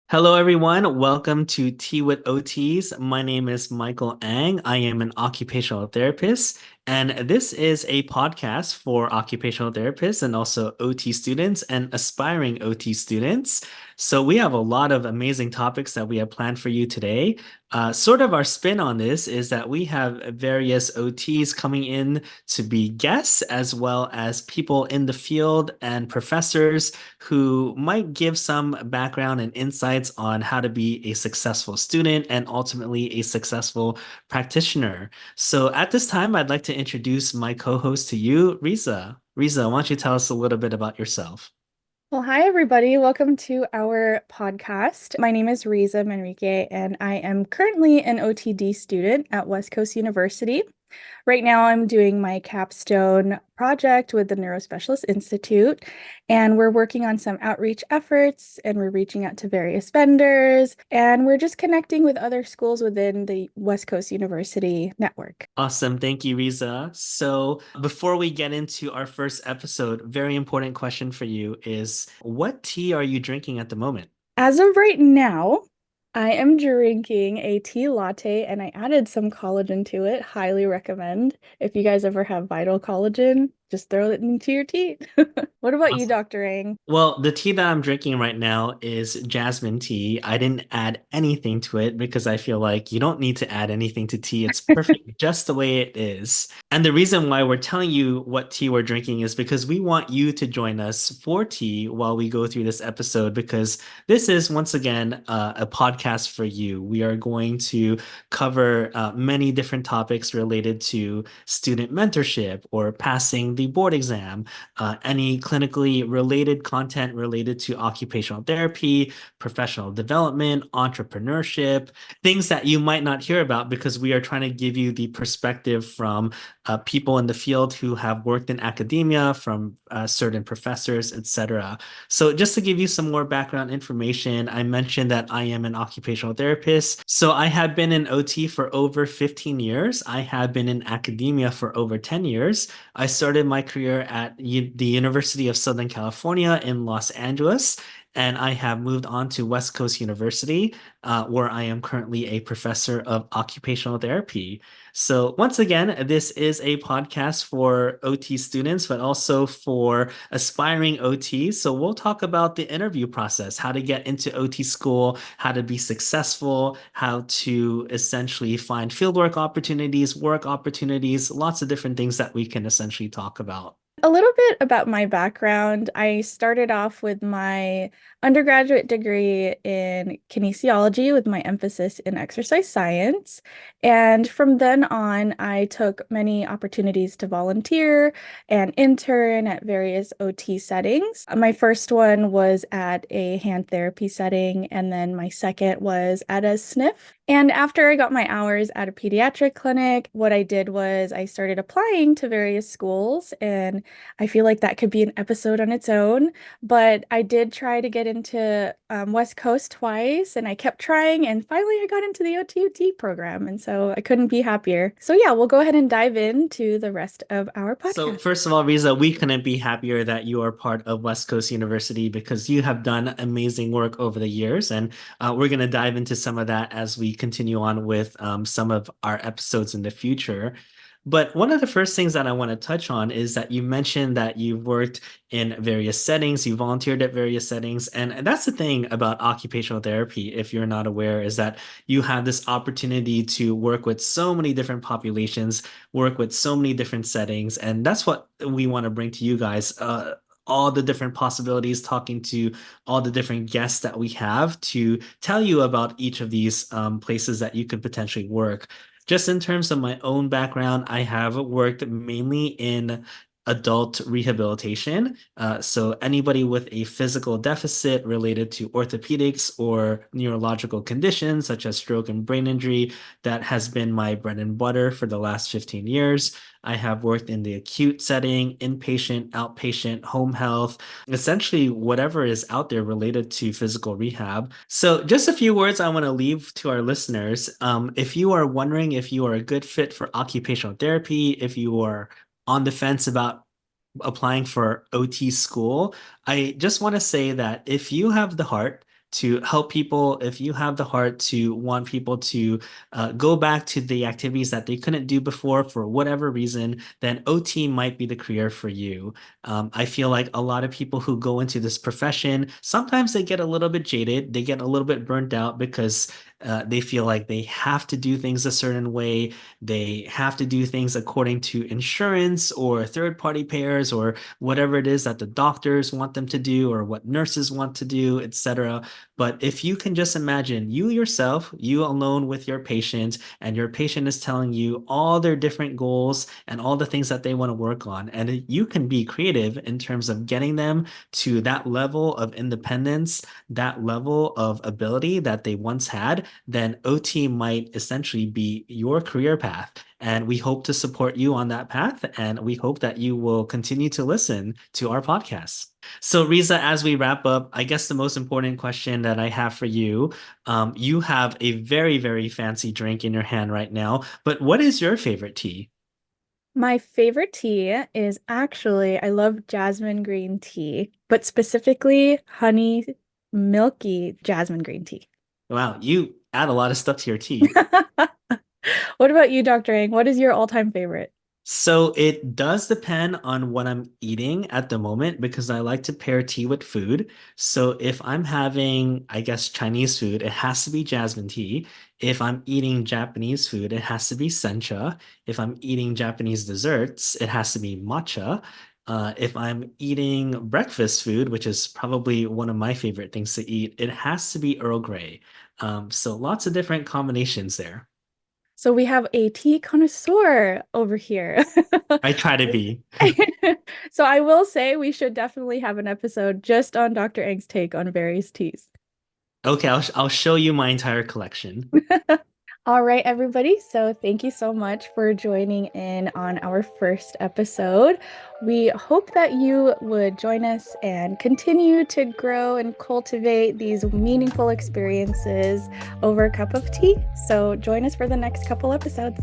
Hello, everyone. Welcome to Tea with OTs. My name is Michael Ang. I am an occupational therapist, and this is a podcast for occupational therapists and also OT students and aspiring OT students. So, we have a lot of amazing topics that we have planned for you today. Sort of our spin on this is that we have various OTs coming in to be guests, as well as people in the field and professors who might give some background and insights on how to be a successful student and ultimately a successful practitioner. So at this time, I'd like to introduce my co-host to you, Riza. Riza, why don't you tell us a little bit about yourself? Well, hi everybody. Welcome to our podcast. My name is Riza Manrique, and I am currently an OTD student at West Coast University. Right now, I'm doing my capstone project with the Neurospecialist Institute, and we're working on some outreach efforts, and we're reaching out to various vendors, and we're just connecting with other schools within the West Coast University network. Awesome. Thank you, Riza. So before we get into our first episode, very important question for you is what tea are you drinking at the moment? As of right now, I am drinking a tea latte and I added some collagen to it. Highly recommend. If you guys ever have vital collagen, just throw it into your tea. What about you, Dr. Ang? Well, the tea that I'm drinking right now is jasmine tea. I didn't add anything to it because I feel like you don't need to add anything to tea. It's perfect just the way it is. And the reason why we're telling you what tea we're drinking is because we want you to join us for tea while we go through this episode, because this is once again a podcast for you. We are going to cover many different topics related to student mentorship or passing the board exam, any clinically related content related to occupational therapy, professional development, entrepreneurship, things that you might not hear about because we are trying to give you the perspective from people in the field who have worked in academia, from certain professors, etc. So, just to give you some more background information, I mentioned that I am an occupational therapist. So, I have been in OT for over 15 years. I have been in academia for over 10 years. I started my career at the University of Southern California in Los Angeles, and I have moved on to West Coast University, where I am currently a professor of occupational therapy. So, once again, this is a podcast for OT students, but also for aspiring OTs. So, we'll talk about the interview process, how to get into OT school, how to be successful, how to essentially find fieldwork opportunities, work opportunities, lots of different things that we can essentially talk about. A little bit about my background. I started off with my undergraduate degree in kinesiology with my emphasis in exercise science. And from then on, I took many opportunities to volunteer and intern at various OT settings. My first one was at a hand therapy setting, and then my second was at a SNF. And after I got my hours at a pediatric clinic, what I did was I started applying to various schools, and I feel like that could be an episode on its own. But I did try to get into West Coast twice, and I kept trying, and finally I got into the OTUT program, and so I couldn't be happier. So yeah, we'll go ahead and dive into the rest of our So, podcast. first of all, Riza, we couldn't be happier that you are part of West Coast University because you have done amazing work over the years. And we're going to dive into some of that as we continue on with some of our episodes in the future. But one of the first things that I want to touch on is that you mentioned that you've worked in various settings, you volunteered at various settings. And that's the thing about occupational therapy, if you're not aware, is that you have this opportunity to work with so many different populations, work with so many different settings. And that's what we want to bring to you guys. All the different possibilities, talking to all the different guests that we have to tell you about each of these places that you could potentially work. Just in terms of my own background, I have worked mainly in adult rehabilitation. So anybody with a physical deficit related to orthopedics or neurological conditions such as stroke and brain injury, that has been my bread and butter for the last 15 years. I have worked in the acute setting, inpatient, outpatient, home health, essentially whatever is out there related to physical rehab. So, just a few words I want to leave to our listeners. If you are wondering if you are a good fit for occupational therapy, if you are on the fence about applying for OT school, I just want to say that if you have the heart to help people, if you have the heart to want people to go back to the activities that they couldn't do before for whatever reason, then OT might be the career for you. I feel like a lot of people who go into this profession, sometimes they get a little bit jaded, they get a little bit burnt out because they feel like they have to do things a certain way. They have to do things according to insurance or third party payers or whatever it is that the doctors want them to do or what nurses want to do, etc. But if you can just imagine you yourself, you alone with your patient, and your patient is telling you all their different goals and all the things that they want to work on, and you can be creative in terms of getting them to that level of independence, that level of ability that they once had, then OT might essentially be your career path. And we hope to support you on that path. And we hope that you will continue to listen to our podcast. So, Riza, as we wrap up, I guess the most important question that I have for you, you have a very, very fancy drink in your hand right now, but what is your favorite tea? My favorite tea is actually, I love jasmine green tea, but specifically honey milky jasmine green tea. Wow, you add a lot of stuff to your tea. What about you, Dr. Ang? What is your all-time favorite? So it does depend on what I'm eating at the moment because I like to pair tea with food. So if I'm having, I guess, Chinese food, it has to be jasmine tea. If I'm eating Japanese food, it has to be sencha. If I'm eating Japanese desserts, it has to be matcha. If I'm eating breakfast food, which is probably one of my favorite things to eat, it has to be Earl Grey. So lots of different combinations there. So we have a tea connoisseur over here. I try to be. So I will say we should definitely have an episode just on Dr. Ang's take on various teas. Okay, I'll show you my entire collection. All right, everybody. So thank you so much for joining in on our first episode. We hope that you would join us and continue to grow and cultivate these meaningful experiences over a cup of tea. So join us for the next couple episodes.